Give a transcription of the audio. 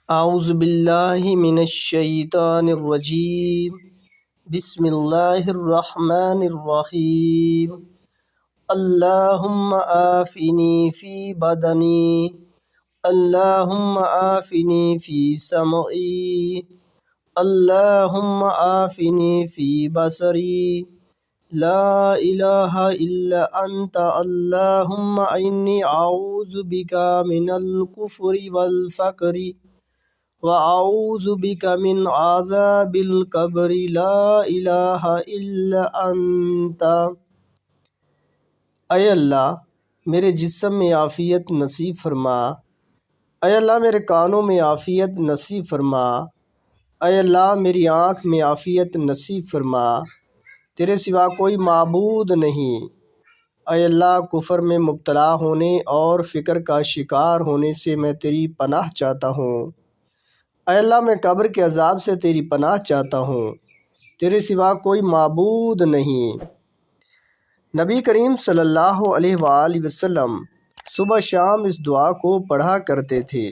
اعوذ باللہ من الشیطان الرجیم بسم اللہ الرحمن الرحیم اللہم آفنی فی بدنی اللہم آفنی فی سمعی اللہم آفنی فی بصری لا الہ الا انت اللہم انی اعوذ بک من الکفر والفقر وَأَعُوذُ بِكَ مِنْ عَذَابِ الْقَبْرِ لَا إِلَٰهَ إِلَّا أَنْتَ۔ اے اللہ میرے جسم میں عافیت نصیب فرما، اے اللہ میرے کانوں میں عافیت نصیب فرما، اے اللہ میری آنکھ میں عافیت نصیب فرما، تیرے سوا کوئی معبود نہیں۔ اے اللہ کفر میں مبتلا ہونے اور فکر کا شکار ہونے سے میں تیری پناہ چاہتا ہوں۔ اے اللہ میں قبر کے عذاب سے تیری پناہ چاہتا ہوں، تیرے سوا کوئی معبود نہیں۔ نبی کریم صلی اللہ علیہ وآلہ وسلم صبح شام اس دعا کو پڑھا کرتے تھے۔